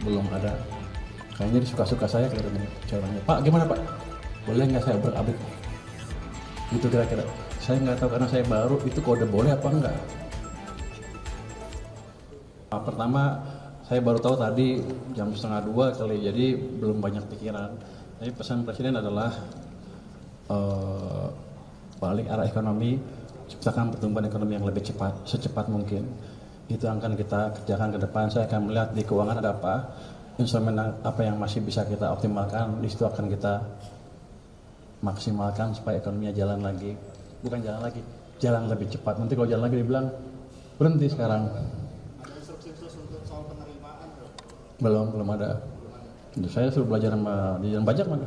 Belum ada. Kayaknya suka-suka saya kelihatannya caranya. Pak, gimana Pak? Boleh nggak saya update? Itu kira-kira. Saya nggak tahu karena saya baru, itu kode boleh apa enggak. Pertama, saya baru tahu tadi jam setengah 2 kali, jadi belum banyak pikiran. Tapi pesan Presiden adalah balik arah ekonomi, ciptakan pertumbuhan ekonomi yang lebih cepat, secepat mungkin. Itu akan kita kerjakan ke depan. Saya akan melihat di keuangan ada apa, instrumen apa yang masih bisa kita optimalkan, di situ akan kita maksimalkan supaya ekonominya jalan lagi. Bukan jalan lagi, jalan lebih cepat. Nanti kalau jalan lagi dibilang berhenti sekarang. Ada instruksi khusus untuk soal penerimaan? Belum ada. Saya suruh belajar sama Dirjen Pajak mana?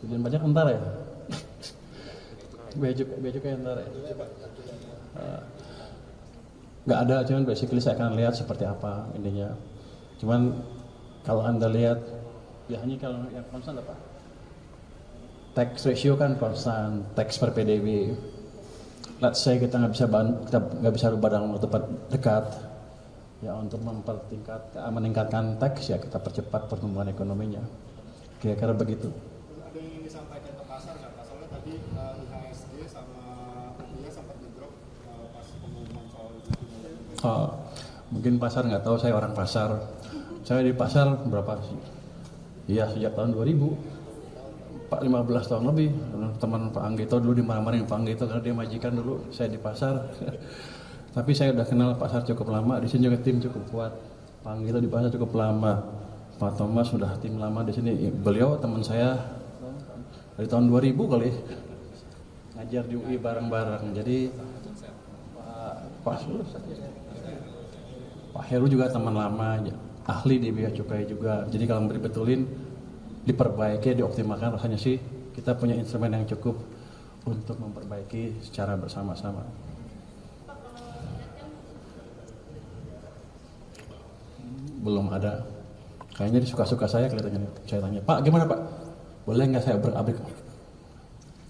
Dirjen Pajak ntar ya? Bea cukai ntar ya? Nggak ada, cuman basically saya akan lihat seperti apa intinya. Cuman kalau Anda lihat, biasanya kalau yang konstan apa? Tax ratio kan konstan, tax per PDB. Let's say kita nggak bisa rubah dalam waktu dekat. Ya untuk meningkatkan tax ya kita percepat pertumbuhan ekonominya. Kira-kira begitu. Ada yang ingin disampaikan ke pasar nggak? Pasalnya tadi IHSG sama rupiah sempat ngedrop pas pengumuman soal itu. Mungkin pasar nggak tahu, saya orang pasar. Saya di pasar berapa sih? Iya sejak tahun 2000. Pak 15 tahun lebih. Teman Pak Anggito dulu dimarah-marahin Pak Anggito karena dia majikan dulu. Saya di pasar. Tapi saya udah kenal pasar cukup lama. Di sini juga tim cukup kuat. Pak Anggito di pasar cukup lama. Pak Thomas sudah tim lama di sini. Beliau teman saya dari tahun 2000 kali ngajar di UI bareng-bareng. Jadi Pak Heru juga teman lama, ahli di bea cukai juga. Jadi kalau mau dibetulin, diperbaiki, dioptimalkan, rasanya sih kita punya instrumen yang cukup untuk memperbaiki secara bersama-sama. Belum ada. Kayaknya suka-suka saya kelihatannya. Saya tanya, Pak gimana Pak? Boleh nggak saya update?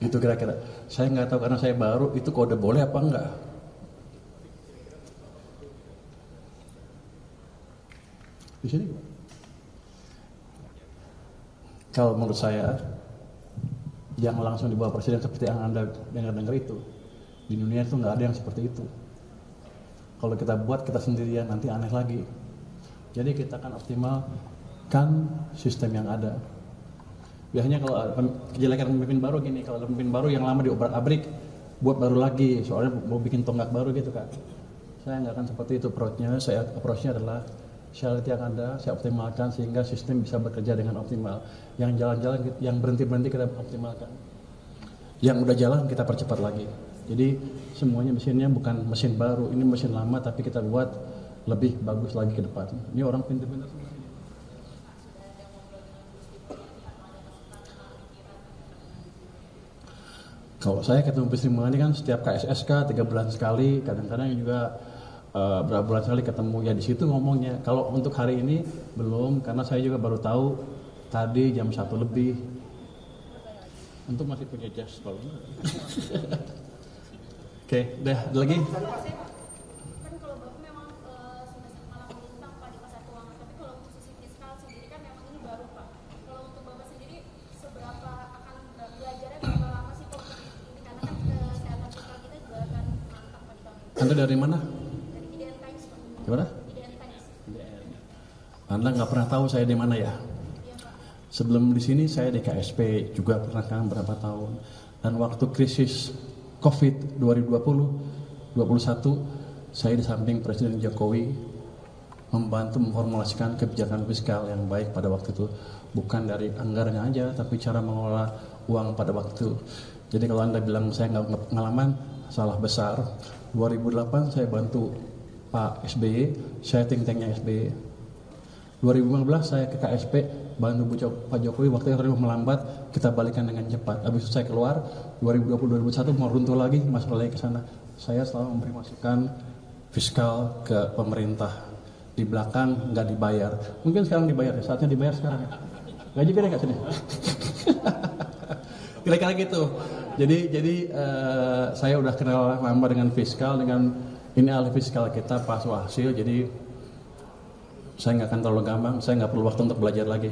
Itu kira-kira. Saya nggak tahu karena saya baru, itu kode boleh apa enggak. Di sini kalau menurut saya yang langsung di bawah Presiden seperti yang Anda dengar itu, di dunia itu nggak ada yang seperti itu. Kalau kita buat kita sendirian nanti aneh lagi. Jadi kita akan optimalkan sistem yang ada. Biasanya kalau kejelekan pemimpin baru gini, kalau pemimpin baru yang lama diobrak-abrik, buat baru lagi, soalnya mau bikin tonggak baru gitu kan. Saya nggak akan seperti itu approach-nya adalah syarat yang ada, saya optimalkan sehingga sistem bisa bekerja dengan optimal. Yang jalan-jalan, yang berhenti-berhenti kita optimalkan. Yang udah jalan kita percepat lagi. Jadi semuanya mesinnya bukan mesin baru, ini mesin lama tapi kita buat lebih bagus lagi ke depan. Ini orang pintar-pintar semua. Kalau saya ketemu Sri Mulyani kan setiap KSSK 3 bulan sekali, kadang-kadang juga berapa bulan sekali ketemu, ya di situ ngomongnya. Kalau untuk hari ini belum, karena saya juga baru tahu tadi jam 1 lebih. Untuk masih punya jas kalau Oke, udah ada lagi? Kan kalau Bapak memang sudah malam bintang Pak di pasar keuangan, tapi kalau untuk sisi fiskal sendiri kan memang ini baru Pak. Kalau untuk Bapak sendiri seberapa akan belajarnya berapa lama sih Pak ini, karena kan kesehatan fiskal kita juga akan mantap Pak di tahun ini. Anda dari mana? Dari IDN Times Pak. Gimana? IDN Times. Anda nggak pernah tahu saya di mana ya? Iya Pak. Sebelum di sini saya di KSP juga pernah kan berapa tahun. Dan waktu krisis COVID 2020-21 saya di samping Presiden Jokowi membantu memformulasikan kebijakan fiskal yang baik pada waktu itu, bukan dari anggarannya aja tapi cara mengelola uang pada waktu. Jadi kalau Anda bilang saya nggak pengalaman, salah besar. 2008 saya bantu Pak SBY, saya think tanknya SBY. 2015 saya ke KSP bantu Pak Jokowi, waktu yang melambat kita balikan dengan cepat. Habis itu saya keluar 2020-2021 mau runtuh lagi, masuk lagi ke sana. Saya selalu memberi masukan fiskal ke pemerintah. Di belakang nggak dibayar. Mungkin sekarang dibayar, saatnya dibayar sekarang ya. Gaji gede nggak sini? Kira-kira gitu. Jadi saya udah kenal lama dengan fiskal, dengan ini ahli fiskal kita Pak Suhasil. Jadi saya nggak akan terlalu gampang, saya nggak perlu waktu untuk belajar lagi.